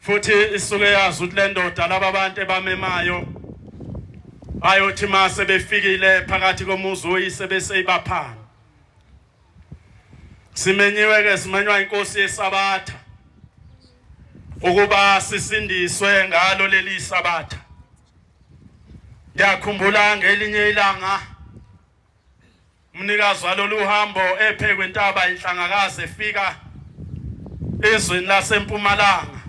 futhi isuke yazi ukuthi le ndoda laba abantu ebamemayo ayothi mase befikile phakathi komuzi oyise bese ibaphana. Simenyiwe ke simenywa inkosi yeSabatha ukuba sisindiswe ngalo leli Sabatha. Ngiyakhumbula ngelinye ilanga umnikazi walolu hambo ephekwe intaba inhlangakazi efika ezweni laseMpumalanga.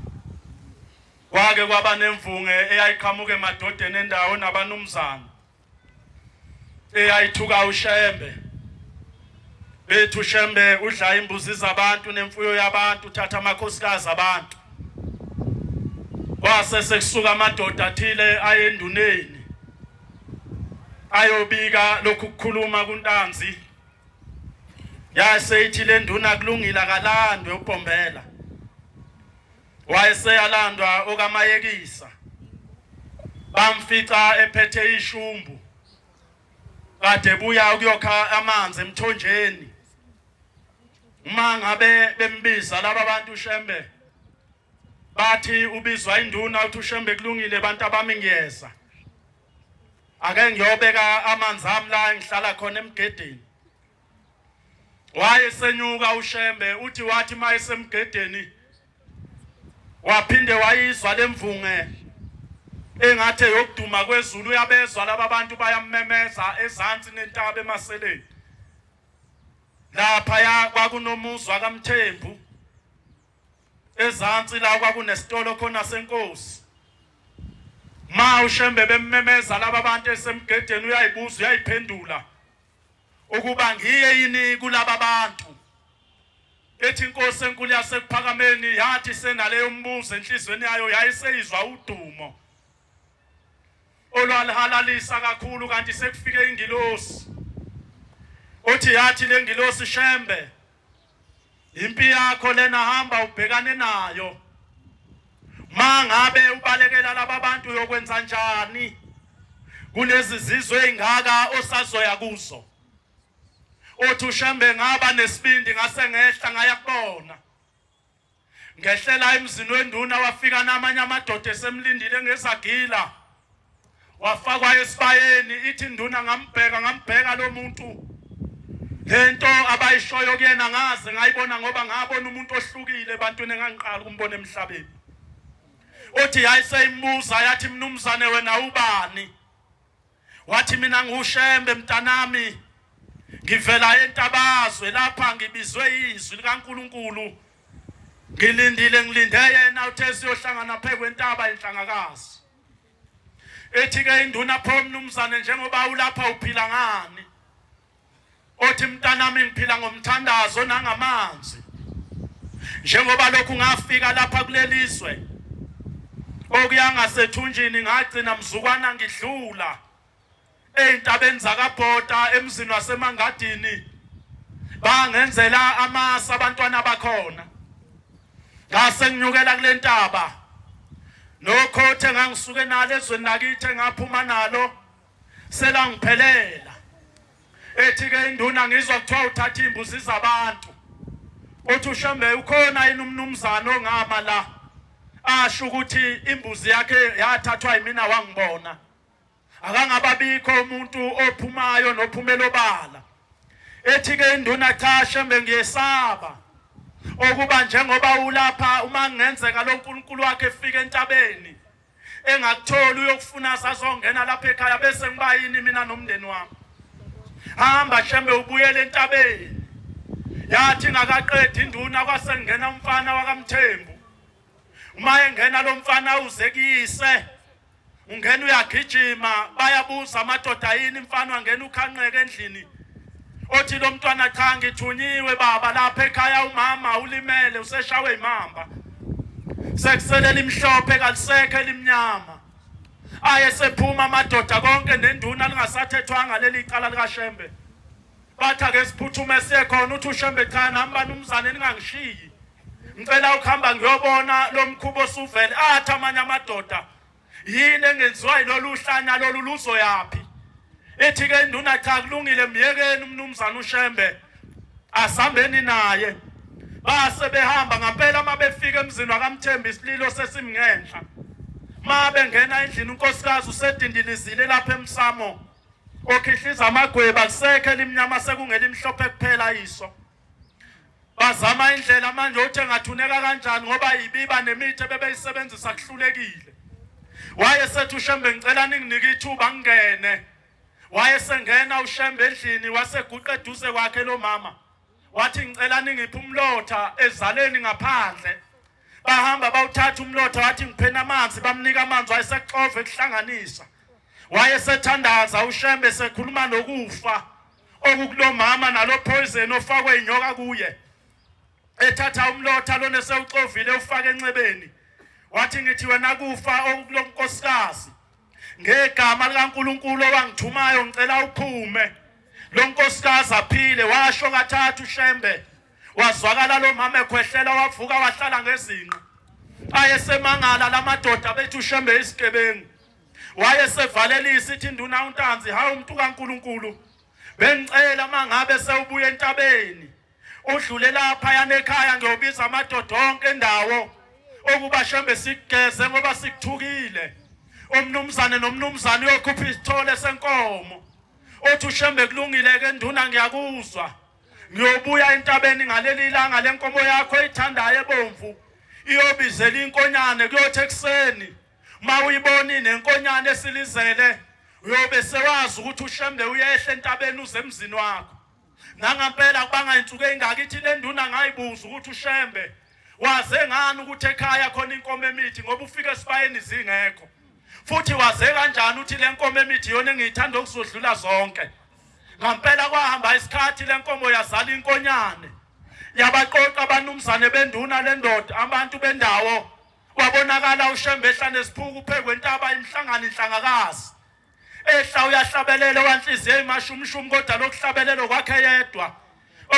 Kwake kwaba nemvunge eyayiqhamuka emadodeni endawo nabanumzana eyayithuka uShembe. Bethi uShembe udla imbuzi zabantu nemfuyo yabantu, uthatha amakhosikazi abantu. Wase sekusuka amadoda athile ayenduneni ayobika lokhu kukhuluma kuNtanzi. Yaseyithi le nduna kulungile akalandwe uBhombela. Wayeseyalandwa okamayekisa. Bamfica ephethe ishumbu. Kade buya ukuyokha amanzi emthonjeni. Uma ngabe bembiza laba bantu uShembe bathi ubizwa induna uthi uShembe kulungile abantu abami ngiyeza. Ake ngiyobeka amanzi ami la ngihlala khona emgedeni. Wayesenyuka uShembe uthi wathi mayesemgedeni waphinde wayizwa lemvunge engathe yokuduma kwezulu. Uyabezwa laba bantu bayamemeza ezansi nentaba emaseleni. Lapha ya kwakunomuzwa kaMthembu. Ezansi la kwakunesitolo khona senkosi. Ma uShembe bemmemeza laba bantu esemgedeni uyayibuza uyayiphendula ukuba ngiye yini kulaba bantu. Ethi inkosi enkulu yasePhakameni yathi senaleyo mbuzo enhlizweni yayo yayiseyizwa udumo olwalihalalisa kakhulu, kanti sekufike ingilosi. Uthi yathi le ngilosi Shembe, impi yakho lena hamba ubhekane nayo. Mangabe ubalekela laba bantu uyokwenza njani kulezi zizwe ezingaka osazoya kuzo. Uthi uShembe ngaba nesibindi ngase ngehla ngaya kubona. Ngehlela emzini wenduna wafika namanye amadoda esemlindile ngezagila. Wafakwa esibayeni. Ithi induna ngambheka lo muntu. Lento abayishoyo kuyena ngaze ngayibona ngoba ngabona umuntu ohlukile ebantwini engangiqala ukumbona emhlabeni. Uthi yayiseyimuza yathi mnumzane wena ubani? Wathi mina nguShembe mntanami. Ngivela entabazwe lapha ngibizwe izwi likaNkuluNkulu. Ngilinde yena uthe siyohlangana phe kwentaba inhlangakazi. Ethi ke induna pho mnumzane njengoba ulapha uphila ngani? Othi mntanami ngiphila ngomthandazo nangamanzi. Njengoba lokhu ngafika lapha kulelizwe okuyanga sethunjini ngagcina mzukwana ngidlula eintabeni zakaBhoda emzini waseMangadini. Bangenzela amasa abantwana bakhona. Ngase nginyukela kule ntaba. Nokhothe ngangisuke nalo ezweni lakithi ngaphuma nalo sela ngiphelela. Ethi ke induna ngizwa kuthiwa uthatha imbuzi zabantu. Uthi uShembe ukhona yini umnumzana ongama la asho ukuthi imbuzi yakhe yathathwa yimina wangibona. Akangababikho umuntu ophumayo nophumelo bala. Ethi ke induna cha Shembe ngiyesaba okuba njengoba ulapha uma ngenzeka lo uNkulunkulu wakhe efike entabeni engakutholi uyokufuna sazongena lapha ekhaya bese ngiba yini mina nomndeni wami. Hamba Shembe ubuyele entabeni. Yathi ngakaqeda induna kwasengena umfana wakaMthembu. Uma engena lo mfana uzekise ungena uyagijima bayabuza amadoda yini mfana wangena ukhanqeke endlini. Othi lo mntwana cha ngithunyiwe baba lapha ekhaya umama ulimele useshawe imamba. Sekuselela imhlophe kalisekho elimnyama. Ayesephuma amadoda konke nenduna lingasathethwanga leli cala likaShembe. Bathi ake siphuthume siye khona. Uthi uShembe cha namba nomzane ningangishiyi. Ngicela ukuhamba ngiyobona lo mkhubo osuvele. Athi amanye amadoda yini engenziwa yilolu hlanya lolu luzo yaphi? Ethi ke induna cha kulungile myekeni umnumzana uShembe asambeni naye. base behamba ngempela mabefika emzini wakaMthembu isililo sesimngenhla mabe ngena endlini unkosikazi usedindilizile lapha emsamo okhihliza amagweba kusekhe limnyama sekungela imhlophe kuphela iso bazama indlela manje uthe ngathuneka kanjani ngoba yibiba nemithi bebeyisebenzisa kuhlulekile wayesethi uShembe ngicela ninginike ithuba ngene wayesengena uShembe endlini waseguqa eduze kwakhe lo mama wathi ngicela ningiphe umlotha ezaleni ngaphandle bahamba bawuthatha umlotha wathi ngiphena amanzi bamnika amanzi wayesexova ekuhlanganisa wayesethandaza uShembe sekhuluma nokufa okukulo mama nalo poison ofakwe inyoka kuye ethatha umlotha lona sewuxovile ufake encebeni wathi ngithi wena kufa okukulo nkosikazi ngegama likaNkuluNkulu owangithumayo ngicela uphume lo nkosikazi aphile washo kathathu uShembe wazwakala lo mama ekhwehlela wavuka wahlala ngezinqa ayesemangala lamadoda bethu uShembe isigebengu wayesevalelisa ithi induna uNtanzi hawu umuntu kaNkuluNkulu bengicela mangabe sewubuye entabeni udlule lapha yana ekhaya ngiyobiza amadoda onke endawo okuba Shembe sigeze ngoba sikuthukile umnumzane nomnumzane uyokhupha isithole senkomo othi uShembe kulungile ke nduna ngiyakuzwa ngiyobuya entabeni ngaleli ilanga lenkomo yakho oyithandayo ebomvu iyobizela inkonyane kuyothi ekseni mawuyiboni nenkonyane esilizele uyobe sewazi ukuthi uShembe uyehla entabeni uze emzini wakho nangempela kubanga insuku engakithi le nduna ngayibuza ukuthi uShembe waze ngani ukuthi ekhaya khona inkomo emithi ngoba ufike esibayeni zingekho futhi waze kanjani uthi le nkomo emithi yona engiyithanda ukuzodlula zonke ngempela kwahamba isikhathi le nkomo yazala inkonyane yabaqoqa abanumzane benduna lendoda abantu bendawo wabonakala uShembe ehlane esiphuku uphekwe intaba imhlangano inhlangakazi ehla uyahlabelela wanhliziyo emashumshum kodwa lokuhlabelelo kwakhe yedwa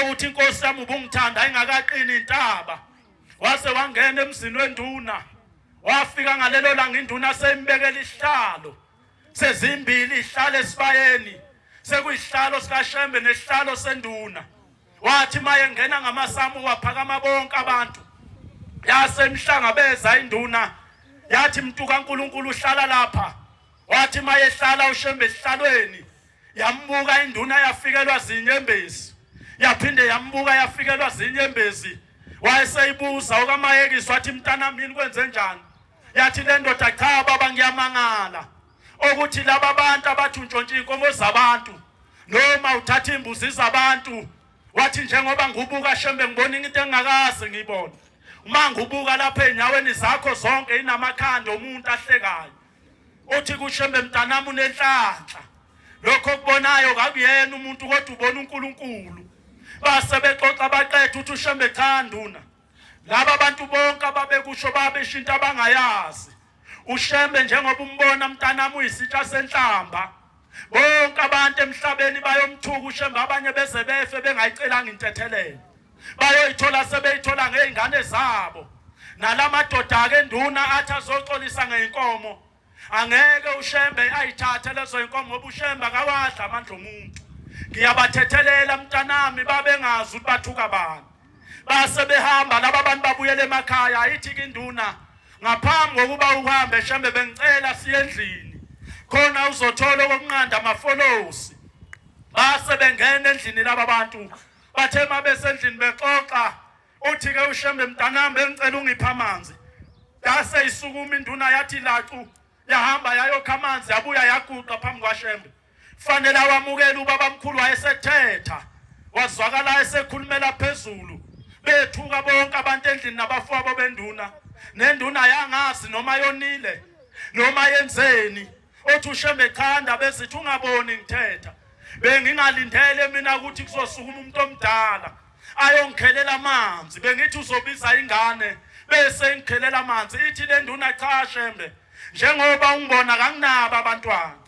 ukuthi inkosi yami ubungithanda ayingakaqini intaba wase wangena emzini wenduna wafika ngalelo langa induna sembekela isihlalo sezimbili ihlale esibayeni sekuyihlalo sikaShembe nesihlalo senduna wathi maye ngena ngamasamu waphakama bonke abantu yasemhlangabeza induna yathi mntu kaNkuluNkulu uhlala lapha wathi maye hlala uShembe esihlalweni yambuka induna yafikelwa zinyembezi yaphinde yambuka yafikelwa zinyembezi wayeseyibuza okamayekiswa wathi mntana mini kwenze njani yathi le ndoda cha baba ngiyamangala ukuthi laba abantu abathuntshontshwe inkomo zabantu noma uthatha imbuzi zabantu wathi njengoba ngubuka Shembe ngibona into engakaze ngiyibone uma ngubuka lapha enyaweni zakho zonke inamakhanda omuntu ahlekayo uthi kuShembe mntanami unenhlanhla lokho kubonayo kakuyena umuntu kodwa ubona uNkulunkulu base bexoxa baqethe uthi uShembe cha nduna laba abantu bonke ababekusho babeshinta abangayazi uShembe njengoba umbona mntanami uyisitsha senhlamba bonke abantu emhlabeni bayomthuka uShembe abanye beze befe bengayicelanga intethelelo bayoyithola sebeyithola ngeingane zabo nalamadoda ke nduna athi azoxolisa ngeinkomo angeke uShembe ayithathe lezo inkomo ngoba uShembe akawadla amandla omuntu ngiyabathethelela mntanami babengazi ukuthi bathuka bani base behamba laba abantu babuyele emakhaya ayithi kinduna ngaphambi kokuba uhambe Shembe bengicela siye endlini khona uzothola okunqanda amafolosi base bengena endlini laba bantu bathe mabesendlini bexoxa uthi ke uShembe mntanami bengicela ungipha amanzi base isukuma induna yathi lacu yahamba yayokha amanzi yabuya yaguqa phambi kwaShembe fanele awamukela ubaba mkhulu wayesethetha wazwakala esekhulumela phezulu bethuka bonke abantu endlini nabafowabo benduna nenduna yangazi noma yonile noma yenzeni othi uShembe khanda besithi ungaboni ngithetha bengingalindele mina ukuthi kuzosukuma umuntu omdala ayongikhelela amanzi bengithi uzobiza ingane bese ngikhelela amanzi ithi le nduna cha Shembe njengoba ungibona kanginaba abantwana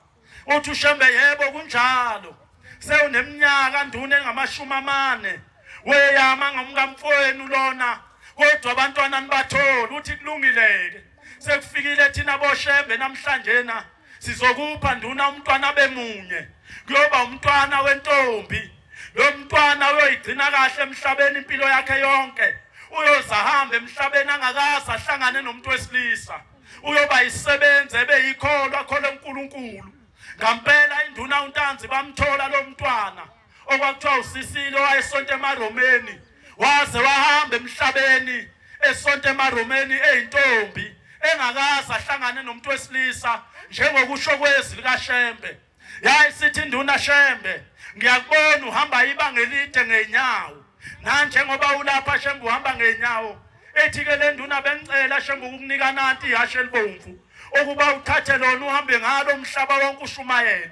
uthi uShembe yebo kunjalo sewuneminyaka nduna engamashumi 4 weyama ngamkamfowenu lona kodwa abantwana nibathola uthi kulungileke sekufikile thina boShembe namhlanje na sizokupha nduna umntwana bemunye kuyoba umntwana wentombi lo mntwana uyoyigcina kahle emhlabeni impilo yakhe yonke uyozahambe emhlabeni angakaze ahlangane nomuntu wesilisa uyoba isebenze ebeyikholwa khole uNkulunkulu ngampela induna uNtanzi bamthola lo mntwana okwakuthiwa uSisilo wayesonto eMaromeni waze wahamba emhlabeni esonto eMaromeni eyintombi engakaze ahlangane nomuntu wesilisa njengokusho kwezwi likaShembe yayisithi induna Shembe ngiyakubona uhamba ibanga elide ngenyawo nanjengoba ulapha Shembe uhamba ngenyawo ethi ke le nduna bengicela Shembe ukukunika nanti ihashe libomvu ukuba uthathe lona uhambe ngalo umhlaba wonke ushumayela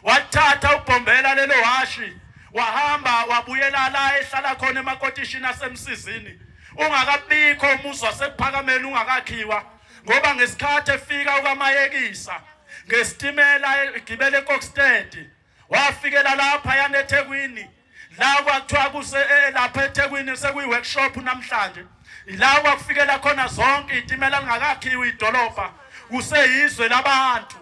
wathatha ubhombela lelo hashi wahamba wabuyela la ehlala khona emakotishini asemsizini ungakabikho umuzi wasephakameni ungakakhiwa ngoba ngesikhathi efika ukamayekisa ngesitimela egibele eKokstad wafikela lapha yana eThekwini la kwakuthiwa kuse lapha eThekwini sekuyi-workshop namhlanje la kwakufikela khona zonke itimela lingakakhiwi idolobha kuseyizwe labantu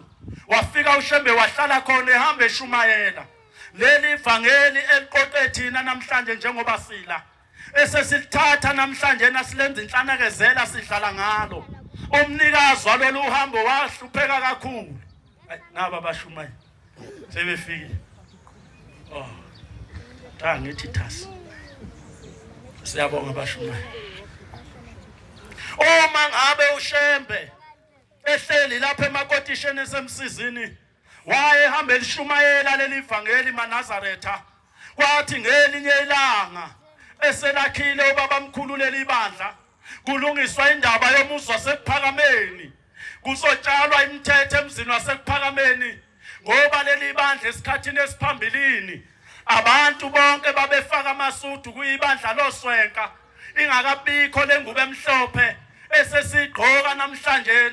wafika uShembe wahlala khona ehamba eshumayela leli ivangeli eliqoqe thina namhlanje njengoba sila esesilithatha namhlanje nasilenza inhlanekezela sidlala ngalo umnikazi walolu uhambo wahlupheka kakhulu naba bashumayela sebefikile ngithi thasi siyabonga bashumayela uma ngabe uShembe ehleli lapha emakotisheni esemsizini wayehamba elishumayela leli ivangeli maNazaretha kwathi ngelinye ilanga eselakhile ubaba mkhulu leli bandla kulungiswa indaba yomuzi wasekuphakameni kuzotshalwa imithetho emzini wasekuphakameni ngoba leli bandla esikhathini esiphambilini abantu bonke babefaka amasudu kuyibandla loswenka ingakabikho lengubo emhlophe esesigqoka namhlanje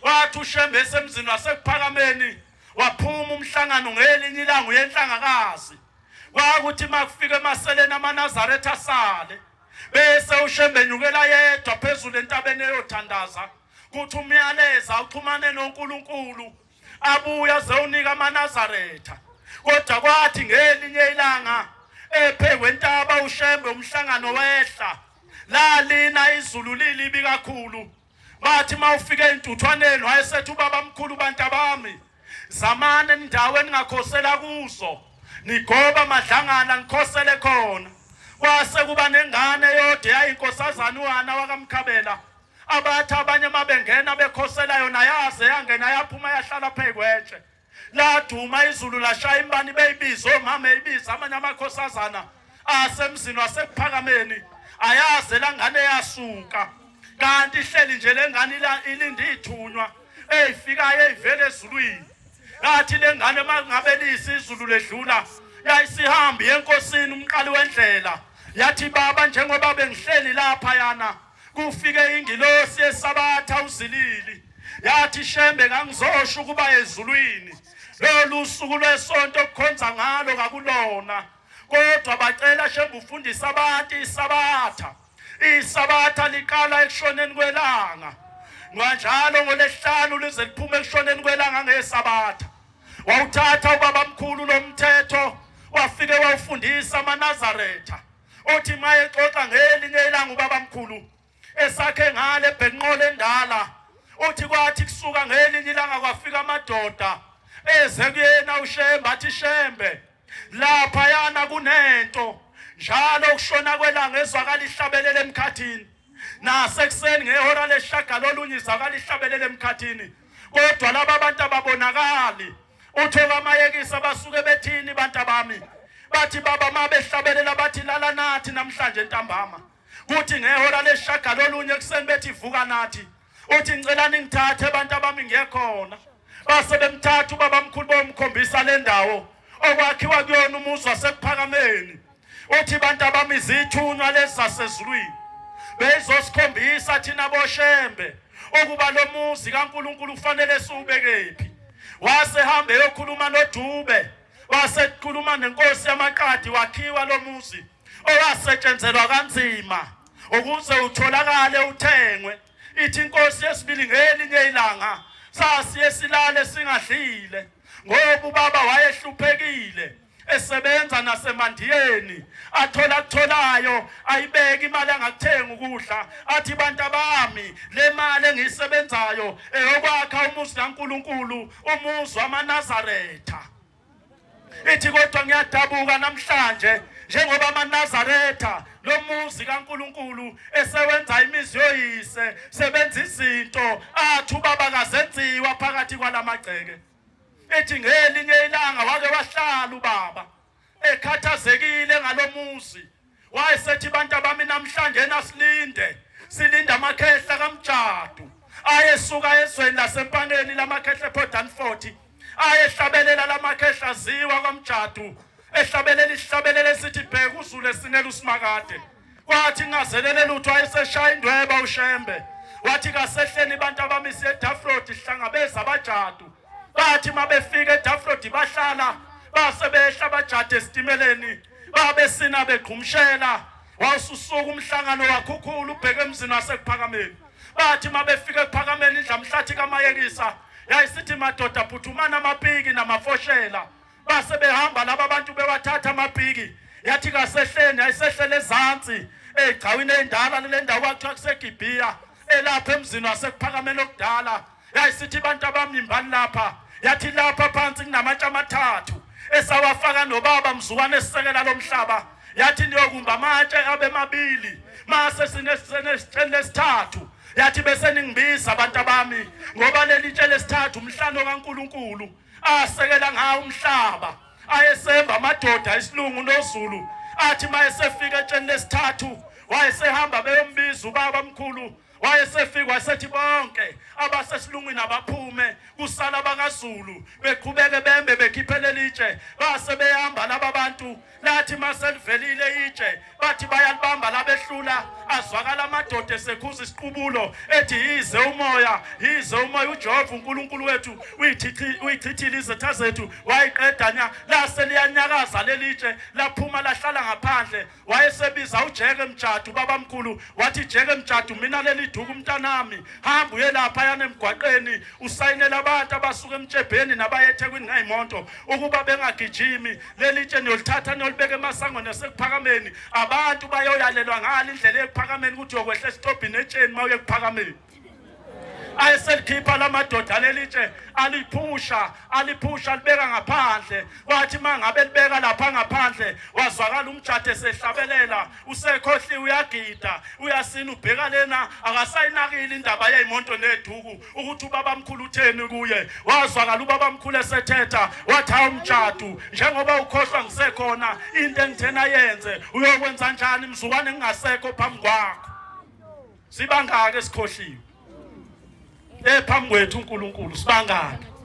wathi uShembe esemzini wasekuphakameni waphuma umhlangano ngelinye ilanga uyenhlangakazi kwakuthi makufika emaseleni amaNazaretha asale bese uShembe nyukela yedwa phezulu entabeni eyothandaza kuthi umyaleza uxhumane noNkulunkulu abuya zewunika amaNazaretha kodwa kwathi ngelinye ilanga ephekwe entaba uShembe umhlangano wehla lalina izulu lilibi kakhulu bathi mawufike intuthwaneni wayesethi ubaba mkhulu bantabami zamane indawo engingakhosela kuzo nigoba madlangana nikhosele khona kwase kuba nengane yodwa yayinkosazana uHana wakaMkhabela abathi abanye mabengena bekhosela yona yaze yangena yaphuma yahlala phekwetshe laduma izulu lashaya imbani beyibiza omama eyibiza amanye amakhosazana asemzini wasekuphakameni ayaze langane yasuka kanti ihleli nje lengane ilinde ithunywa eyifikayo eyivele ezulwini yathi lengane mangabe lisizulu ledlula yayisihamba yenkosini umqali wendlela yathi baba njengoba bengihleli lapha yana kufike ingilosi yesabatha uzilili yathi Shembe ngangizosho ukuba ezulwini lolu suku lwesonto okukhonza ngalo kakulona kodwa bacela Shembe ufundisa abantu isabatha liqala ekushoneni kwelanga njalo ngolesihlanu lize liphume ekushoneni kwelanga ngesabatha wawuthatha ubaba mkhulu lomthetho wafike wawufundisa amaNazaretha othi mayexoxa ngelinye ilanga ubaba mkhulu esakhe ngale ebhenqole endala uthi kwathi kusuka ngelinye ilanga kwafika amadoda eze kuyena uShembe athi Shembe lapha yana kunento njalo ukushona kwelanga ezwakala ihlabelele emkhathini nasekuseni ngehora leshagalolunye izwakala ihlabelele emkhathini kodwa laba abantu ababonakali uthoka amayekisa basuke bethini bantabami bathi baba mabehlabelela bathi lala nathi namhlanje ntambama kuthi ngehora leshagalolunye kuseni bethi vuka nathi uthi ngicela ningithathe bantabami ngiyekhona base bemthatha ubaba mkhulu bomkhombisa le ndawo okwakhiwa kuyona umuzi wasekuphakameni uthi bantabami zithunywa lesasezulwini bezosikhombisa thina boShembe ukuba lo muzi kaNkulunkulu kufanele siubekephi wasehambe yokhuluma noDube wasekhuluma nenkosi yamaqadi wakhiwa lo muzi owasetshenzelwa kanzima ukuze utholakale uthengwe ithi inkosi yesibili ngelinye ilanga sasiye silale singadlile ngoba ubaba wayehluphekile esebenza nasemandiyeni atholayo ayibeka imali angakuthenga ukudla athi bantu bami le mali engisebenzayo eyokwakha umuzi kaNkulunkulu umuzi wamaNazaretha. Ithi kodwa ngiyadabuka namhlanje njengoba amaNazaretha lo muzi kaNkulunkulu esewenza imizi yoyise sebenza izinto athi ubaba kazenziwa phakathi kwalamagceke. Ethi ngelinye ilanga wake wahlala ubaba ekhathazekile ngalomuzi wayesethi bantu bami namhlanje silinde amakhehla kaMjadu ayesuka ezweni lasempaneni lamakhehla ePortland 40 ayehlabelela lamakhehla ziwa kaMjadu ehlabelela esithi bheka uZulu esinela uSimakade kwathi ngazelele lutho ayeseshaya indweba uShembe wathi kasehleni bantu abami siye eDafrod sihlangabeza abaJadu bathi mabefika eDafrod bahlala basebehla abaJadu esitimeleni babesina beqhumshela wasusuka umhlangano wakhukhulu ubheke emzini wasekuphakameni bathi mabefika ekuphakameni idlamhlathi kaMayekisa yayisithi madoda phuthumana amapiki namafoshela base behamba laba bantu bewathatha amapiki yathi kasehleni ayisehlele ezantsi egcawini endala le ndawo kwathiwa kuseGibhiya elapha emzini wasekuphakameni okudala yayisithi bantu abamimbani lapha yathi lapha phansi kunamatshe amathathu esawafaka nobaba mzukwane esisekela lomhlaba yathi niyokumba amatshe abe mabili mase sinesitshele lesithathu yathi bese ningibiza abantu abami ngoba leli tshele lesithathu umhlano kaNkulunkulu asekela ngawo umhlaba ayesemba amadoda isilungu noZulu athi mayesefika etshele lesithathu wayesehamba beyombiza ubaba omkhulu wayesefika wasethi bonke abasesilungwini abaphume kusala bakaZulu beqhubeke bembe bekhiphele litshe base behamba laba bantu lathi maselivelile itshe bathi bayalibamba labehlula azwakala amadoda esekhuza isiqubulo ethi yize umoya uJehova uNkulunkulu wethu uyichithile izitha zethu wayiqeda nya lase liyanyakaza lelitshe laphuma lahlala ngaphandle wayesebiza uJeke Mjadu babamkhulu wathi Jeke Mjadu mina leliduku umntanami hamba uye lapha yana emgwaqeni usayinela abantu abasuka emtshebheni nabayethekwini ngayimonto ukuba bengagijimi lelitshe niyolithatha niyolibeka emasangweni asekuphakameni abantu bayoyalelwa ngale indlela ekuphakameni ukuthi yokwehla esitobhini etsheni mawuye kuphakameni ayeselikhipha lamadoda lelitshe aliphusha libeka ngaphandle wathi mangabe libeka lapha ngaphandle wazwakala umJadu esehlabelela usekhohliwe uyagida uyasina ubheka lena akasayinakile indaba yeyimonto neduku ukuthi ubaba mkhulu utheni kuye wazwakala ubaba mkhulu esethetha wathi umJadu njengoba ukhohlwa ngisekhona into engithena yenze uyokwenza njani mzukwane ngingasekho phambi kwakho sibangaka esikhohliwe phambi kwethu uNkulunkulu sibangaka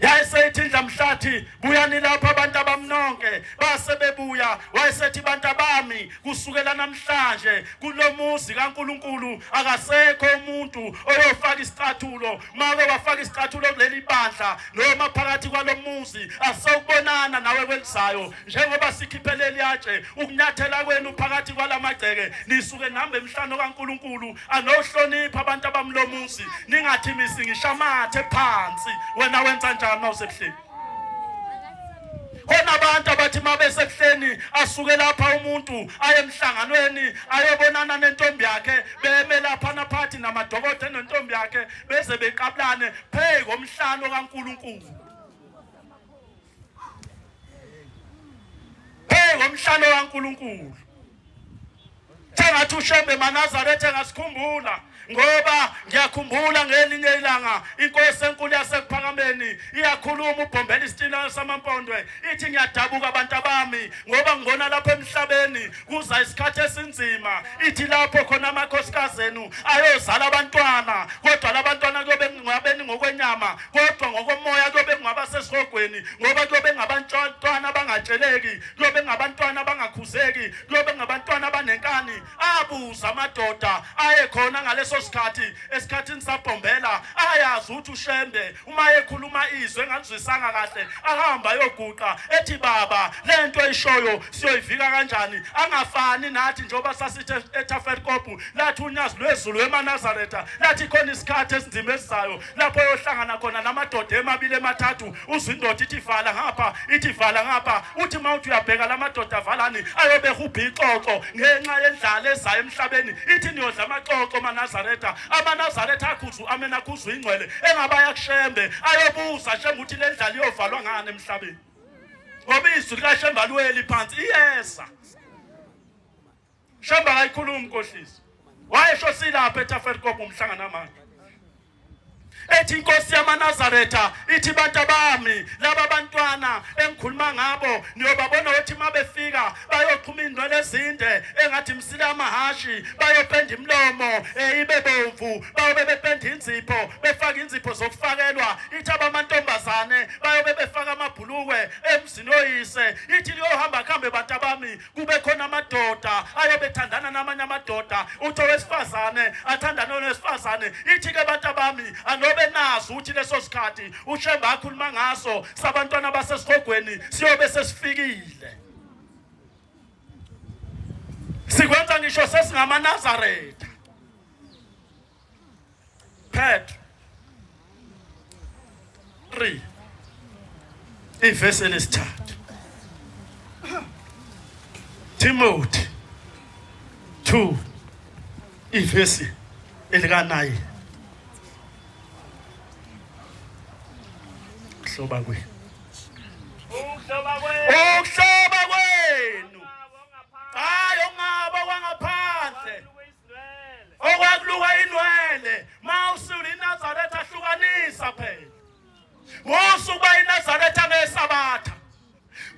yayisethi ndlamhlathi buyani lapha abantu abamnonke base bebuya wayesethi bantu abami kusukela namhlanje kulomuzi kaNkulunkulu akasekho umuntu oyofaka isicathulo make wafaka isicathulo kuleli bandla noma phakathi kwalomuzi asawubonana nawe kwelizayo njengoba sikhipheleli yatshe ukunyathela kwenu phakathi kwalamagceke nisuke nihambe emhlano kaNkulunkulu anohlonipha abantu abamlomuzi ningathi misingishamathe phansi wena wenza njani mawusebuhleni khona abantu abathi mabesebuhleni asuke lapha umuntu aye emhlanganweni ayobonana nentombi yakhe beme lapha naphathi namadokodo nentombi yakhe beze beqablane phe komhlano kaNkulunkulu phe komhlano kaNkulunkulu thengathi uShembe maNazaretha engasikhumbula ngoba ngiyakhumbula ngelinye ilanga inkosi enkulu yasekuphakameni iyakhuluma ubhombela isitilo samampondwe ithi ngiyadabuka abantu abami ngoba ngibona lapha emhlabeni kuza isikhathi esinzima ithi lapho khona amakhosikazi enu ayozala abantwana kodwa labantwana kuyobe ngabeni ngokwenyama kodwa ngokomoya kuyobe ngabasesihogweni ngoba kuyobe ngabantwana abangatsheleki kuyobe ngabantwana abangakhuzeki kuyobe ngabantwana abantwana abanenkani abuza amadoda ayekhona ngaleso sikhathi esikhathini sabhombela ayazi ukuthi uShembe uma ekhuluma izwe engazwisanga kahle ahamba yoguqa ethi baba lento eyishoyo siyoyivika kanjani angafani nathi njoba sasithe eTafelkop lathi unyazi lwezulu eManazaretha lathi khona isikhathi esinzima esizayo lapho yohlangana khona namadoda emabili emathathu uzwe indoda ithi vala ngapha ithi vala ngapha uthi mawuthi uyabheka lamadoda avalani ayobe hubhixoxo ngenxa yendlala ezayo emhlabeni ithi niyodla amaxoxo eManazaretha amaNazaretha akhuzu amena akhuzu ingcwele engabaya kuShembe ayobuza Shembe uthi le ndlala iyovalwa ngani emhlabeni ngoba izwi likaShembe alweli phansi iyeza Shembe akayikhuluma inkohlisi wayesho silapha eTafelkop umhlangano namanje ethi inkosi yamaNazaretha ithi bantu bami laba bantwana engikhuluma ngabo niyobabona ukuthi mabefika bayoqhuma indwele ezinde engathi msila amahashi bayopenda imlomo ibe bomvu bayobe bependa inzipho befaka inzipho zokufakelwa ithi abamantombazane bayobe befaka amabhulukwe emzini oyise ithi liyohamba khambe bantu bami kube khona amadoda ayobethandana namanye amadoda uthi owesifazane athandana nowesifazane ithi ke bantu bami benazo uthi leso sikhathi uShembe akhuluma ngaso sabantwana basesihogweni siyobe sesifikile sikwenza ngisho sesingamaNazaretha Petru 3 ivesi lesithathu Timothy 2 ivesi elika9 Ukuhloba kwenu hayi ongaba kwangaphandle okwakuluka inwele mawusula iNazaretha ahlukanisa phela mosuba iNazaretha ngesabatha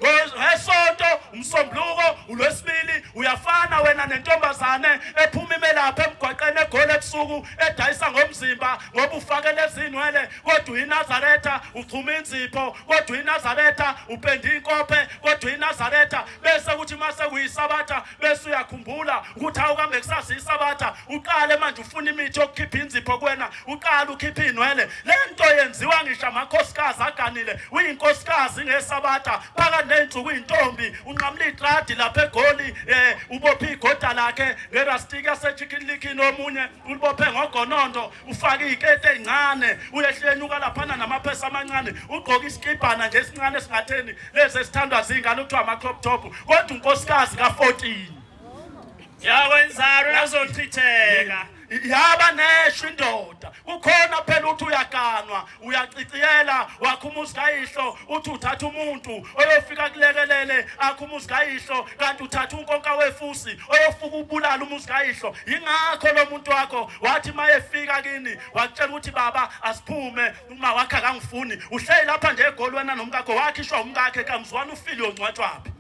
ngesonto umsombuluko ulwesibili uyafana wena nentombazane ephuma imelapha emgwaqeni egole ebusuku edayisa ngomzimba ngoba ufakele ezinwele kodwa iNazaretha uchuma inzipho kodwa iNazaretha upenda inkophe kodwa iNazaretha bese kuthi mase kuyisabatha bese uyakhumbula ukuthi awukambe kusasa isabatha uqale manje ufuna imithi yokukhipha inzipho kuwena uqala ukhipha inwele lento yenziwa ngisho amakhosikazi aganile uyinkosikazi ngesabatha phakathi neinsuku intombi unqamla itradi lapha eGoli ubophe igoda lakhe ngerastiki yaseChicken omunye ulibophe ngogonondo ufaka izikete ezincane uyehlenyuka laphana namaphesa amancane ugqoka isikibhana nje esincane esingatheni lezi esithandwa zingane uthiwa ama crop top kodwa unkosikazi ka14 yakwenzaro yazochitheka yaba nesho indoda ukhona phela uthi uyaganwa uyaciciyela wakhumuza kayihlo uthi uthatha umuntu oyofika kulekelele akhumuza kayihlo kanti uthatha unkonka wefusi oyofuka ubulala umuzi kayihlo ingakho lo muntu wakho wathi mayefika kini wakutshela ukuthi baba asiphume uma wakha kangifuni uhleli lapha nje eGoli wena nomkakho wakhishwa umkakhe kamzwana ufile uyongcwatshwapi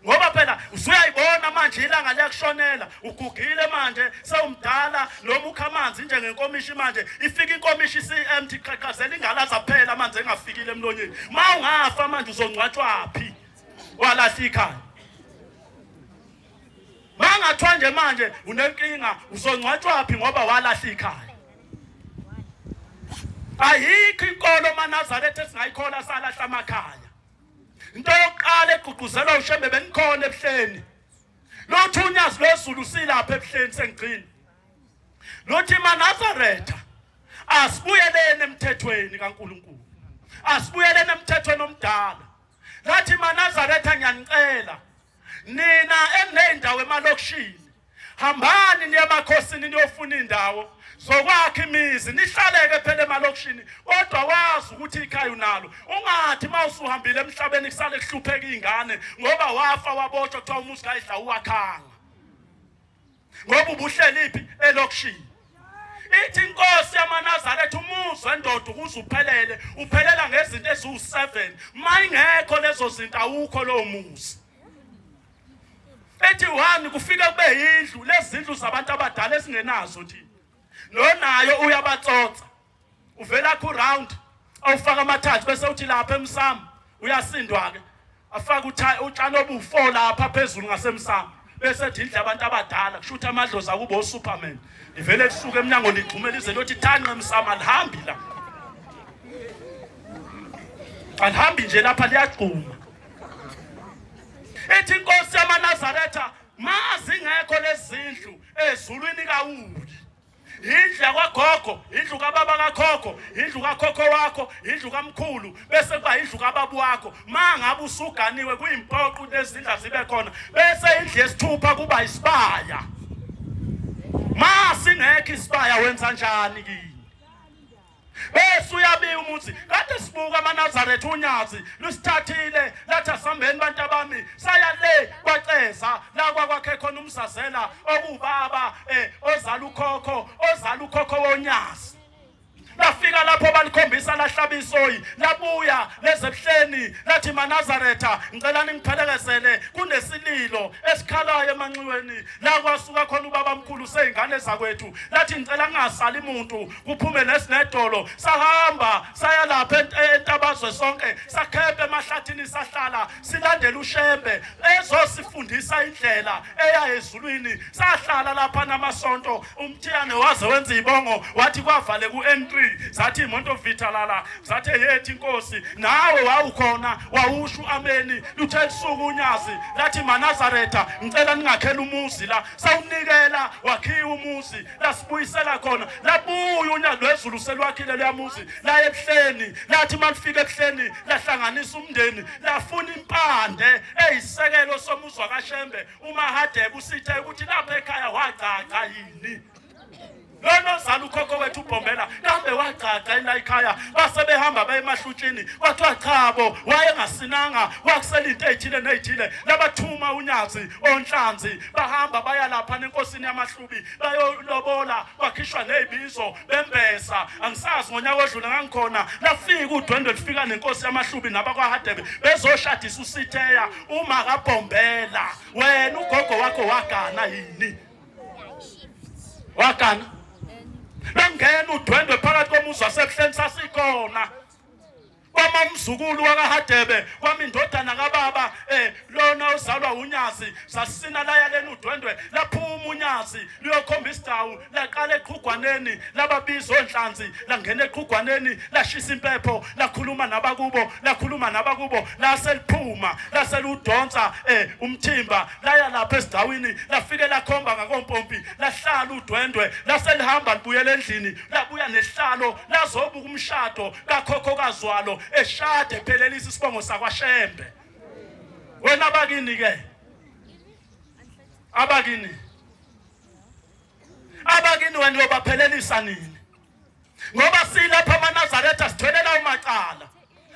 ngoba phela usuyayibona manje ilanga liyakushonela ugugile manje sewumdala noma ukha amanzi nje ngenkomishi manje ifika inkomishi empty qhaqhazela ingala zaphela amanzi engafikile emlonyeni mawungafa manje uzongcwatshwapi walahla ikhaya mangathwa nje manje unenkinga uzongcwatshwapi ngoba walahla ikhaya ayikho inkolo eManazaretha esingayikhola salahla amakhaya into yokuqala egqugquzelwa uShembe benikhona ebuhleni lothi unyazi lwezulu silapha ebuhleni sengigcina lothi iManazaretha asibuyelene emthethweni kaNkuluNkulu asibuyelene emthethweni omdala lathi iManazaretha ngiyanicela nina enendawo emalokishini hambani niye emakhosini niyofuna indawo zokwakha imizi nihlaleke phela emalokishini kodwa wazi ukuthi ikhaya unalo ungathi mawusuhambile emhlabeni kusale kuhlupheka izingane ngoba wafa waboshwa kuthiwa umuzi kayidla uwakhanga ngoba ubuhleliphi elokishini ithi inkosi yamaNazaretha umuzi wendoda ukuze uphelela ngezinto eziwu7 mayingekho lezo zinto awukho lo muzi ethi 1 kufika kube yindlu lezindlu zabantu abadala esingenazo thina nonayo uyabatsotsa uvela ku round awufaka amathathu bese uthi lapha emsamo uyasindwa ke afaka utshani obu4 lapha phezulu ngasemsamo bese ethi abantu abadala kushuthi amadlozi akubo uSuperman livele kusuka eminyango ligxume lize lothi thanqe emsamo alihambi la alihambi nje lapha liyagxuma ethi inkosi yamaNazaretha mazingekho lezindlu ezulwini kaWuli indlu yakwagogo indlu kababa kakhokho indlu kakhokho wakho indlu kamkhulu bese kuba indlu kababu wakho mangabe usuganiwe kuyimpoqo lezindlu zibe khona bese indlu yesithupha kuba isibaya masingekho isibaya wenza njani kini bese uyabiya umuthi kade sibuka amaNazaretha unyazi lusithathile lathi asambeni bantu abami saya le kwaceza la kwakhe khona umsazela okubaba ozala ukhokho wonyazi lafika lapho balikhombisa lahlaba isoyi labuya lezebuhleni lathi maNazaretha ngicela ningiphelekesele kunesililo esikhalayo emanxiweni la kwasuka khona ubaba omkhulu seyingane zakwethu lathi ngicela ngingasali umuntu kuphume nesinedolo sahamba saya lapha entabazwe sonke sakhephe emahlathini sahlala silandela uShembe ezosifundisa indlela eya ezulwini sahlala lapha namasonto umthiyane waze wenza ibongo wathi kwavale ku-N3 zathi imonto vitalala zathi yethi inkosi nawe wawukhona wawusho ameni luthe lisuku unyazi lathi maNazaretha ngicela ningakhela umuzi la sawunikela wakhiwa umuzi lasibuyisela khona labuya unyazi lwezulu selwakhile leyamuzi la ebuhleni lathi malifika ebuhleni lahlanganisa umndeni lafuna impande eyisekelo somuzwa kaShembe uMahadebe usithe ukuthi lapha ekhaya wacaca yini Lono zala ukhokho wethu uBhombela kambe wacaca ila ekhaya base behamba baye emahlutshini kwathiwa chabo wayengasinanga wakusela into ezithile nezithile labathuma unyazi onhlanzi bahamba baya lapha nenkosini yamaHlubi bayolobola wakhishwa nezibizo bembesa angisazi ngonyaka odlule ngangikhona lafika udwendwe lifika nenkosi yamaHlubi nabakwaHadebe bezoshadisa uSitheya uma kaBhombela wena ugogo wakho wagana yini wakana Langena udwendwe phakathi komuzi wasebuhleni sasikhona kwamamzukulu wakaHadebe kwami indodana kababa lona ozalwa unyazi sasina la yalena udwendwe laphuma unyazi liyokhombisa dawu laqala eqhugwaneni lababizo onhlanzi langena eqhugwaneni lashisa impepho lakhuluma nabakubo laseliphuma laseludonsa umthimba laya lapha esidawini lafike lakhomba ngakompompi lahlala udwendwe laselihamba libuyela endlini labuya nehlalo lazobuka umshado kakhokho kazwalo eshade phelelisa isibongo sakwaShembe wena abakini ke abakini wena yobaphelelisa nini ngoba silapha amaNazaretha sithwelela umacala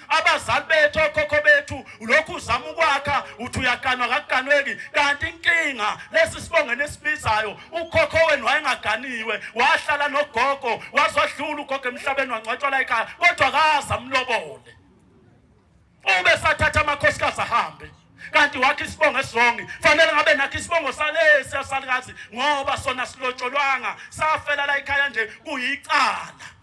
abazali bethu okhokho bethu ulokhu uzama ukwakha uthi uyaganwa kakuganweki kanti inkinga lesi sibonge nesibizayo ukhokho wenu wayengaganiwe wahlala nogogo wazodlula ugogo emhlabeni wangcwatshwa la ekhaya kodwa kaza mlobole ube sathatha amakhosikazi ahambe kanti wakhe isibongo esizongi fanele ngabe nakho isibongo salesi yasalikazi ngoba sona silotsholwanga safela la ekhaya nje kuyicala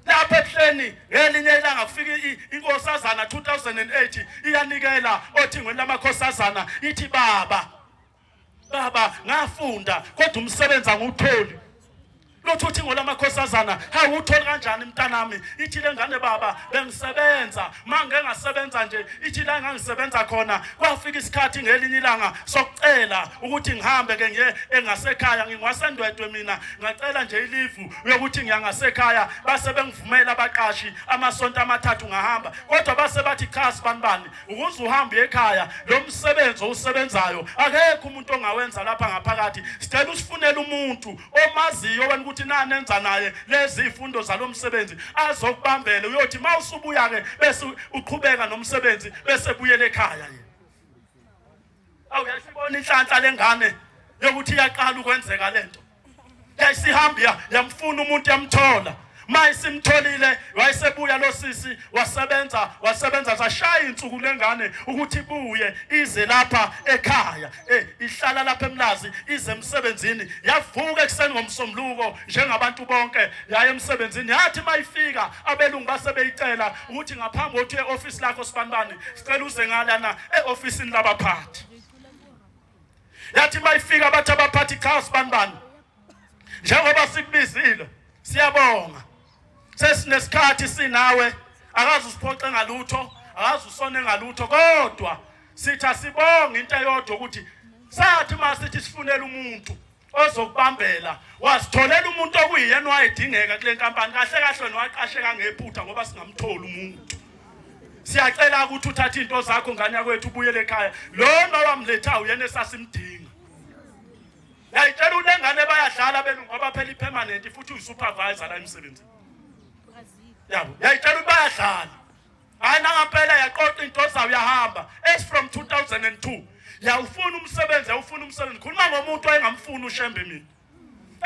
lapha ebuhleni ngelinye ilanga kufika inkosazana 2008 iyanikela othingweni lamakhosazana ithi baba ngafunda kodwa umsebenzi angiwutholi Lothu uthingo lamakhosazana hawutholi kanjani mntanami ithi lengane baba bengisebenza manje ngasebenza nje ithi la ngangisebenza khona kwafika isikhathi ngelinye ilanga sokucela ukuthi ngihambe ke ngiye engasekhaya ngingwasendwedwe mina ngacela nje ilivu yokuthi ngiyangasekhaya base bengivumela abaqashi amasonto amathathu ngahamba kodwa base bathi cha sibanibani ukuze uhambe ekhaya lo msebenzi osebenzayo akekho umuntu ongawenza lapha ngaphakathi sicela usifunele umuntu omaziyo wena ukuthi nanenza naye lezi ifundo zalomsebenzi azokubambele uyothi mawusubuya ke bese uqhubeka nomsebenzi bese buyele ekhaya yena awuyasibona inhlanhla lengane yokuthi iyaqala ukwenzeka lento yayisihamba yamfuna umuntu yamthola mayisimtholile wayesebuya lo sisi wasebenza sashaya insuku lengane ukuthi ibuye ize lapha ekhaya ihlala lapha eMlazi ize emsebenzini yavuka ekseni ngomsombuluko njengabantu bonke yaye emsebenzini yathi mayifika abelungu basebeyicela ukuthi ngaphambi kokuthi eoffice lakho sibanibani sicela uze ngalana eofficeini labaphathi yathi mayifika bathi abaphathi cha sibanibani njengoba sikubizile siyabonga sesinesikhathi sinawe akazi usiphoxe ngalutho akazi usone ngalutho kodwa sithi asibonga into eyodwa ukuthi sathi masithi sifunela umuntu ozokubambela wasitholela umuntu okuyiyena wayedingeka kule nkampani kahle kahle nowaqasheka ngephutha ngoba singamtholi umuntu siyacela ukuthi uthathe into zakho ngane yakwethu ubuyele ekhaya lona wamletha uyena esasimdinga yayitshela ulengane bayadlala belungu ngoba phela ipermanent futhi uyisupervisor la emsebenzini yabo yayitshela bayadlala hayi nangaphela yaqoqa into zayo yahamba as from 2002 yawufuna umsebenzi khuluma ngomuntu oyengamfuni uShembe mina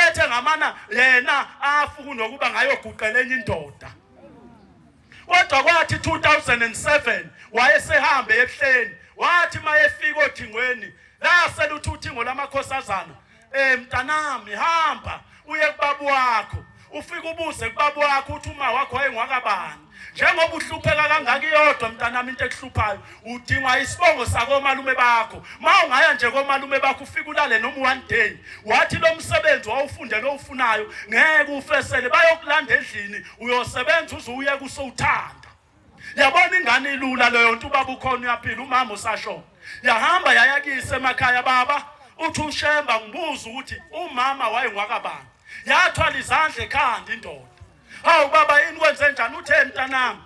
ethe ngamana yena afuna nokuba ngayoguqela enye indoda kodwa kwathi 2007 wayesehambe ehleni wathi mayefika odingweni la seluthi uthingo lamakhosazana mntanami hamba uye kubabu wakho ufike ubuze kubabu wakho uthi uma wakho wayengwakabani njengoba uhlupheka kangaka iyodwa mntanami into ekuhluphayo udinga isibongo sakomalume bakho mawungaya nje komalume bakho ufike ulale noma one day wathi lo msebenzi wawufundele ofunayo ngeke ufesele bayokulanda endlini uyosebenza uzuye kusowuthanda yabona ingane ilula leyo nto ubaba ukhona uyaphila umama usasho yahamba yayakise emakhaya baba uthi uShemba ngibuza ukuthi umama wayengwakabani yathwala izandla ekhanda indoda hawu baba yini kwenze njani uthe mntanami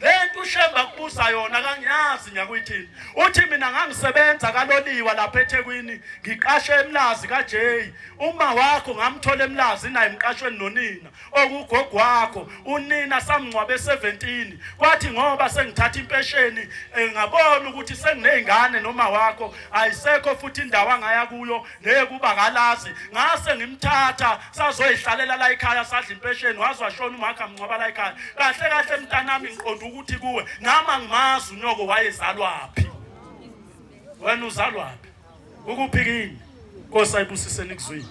lento uShemba kubuza yona kangiyazi nyakuyithini uthi mina ngangisebenza kaloliwa lapha eThekwini ngiqashe eMlazi kaJay uma wakho ngamthola eMlazi naye emqashweni nonina okugogo wakho unina samngcwabe 17 kwathi ngoba sengithatha impesheni ngabona ukuthi senginezingane noma wakho ayisekho futhi indawo angaya kuyo nekuba kalazi ngase ngimthatha sazoyihlalela la ekhaya sadla impesheni wazwashona umakha mngcwaba la ekhaya kahle kahle mntanami ngiqonda ukuthi kuwe nama ngimazi unyoko wayezalwaphi wena uzalwaphi ukuphi kini Nkosi ayibusise nikuzwile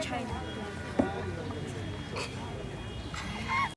China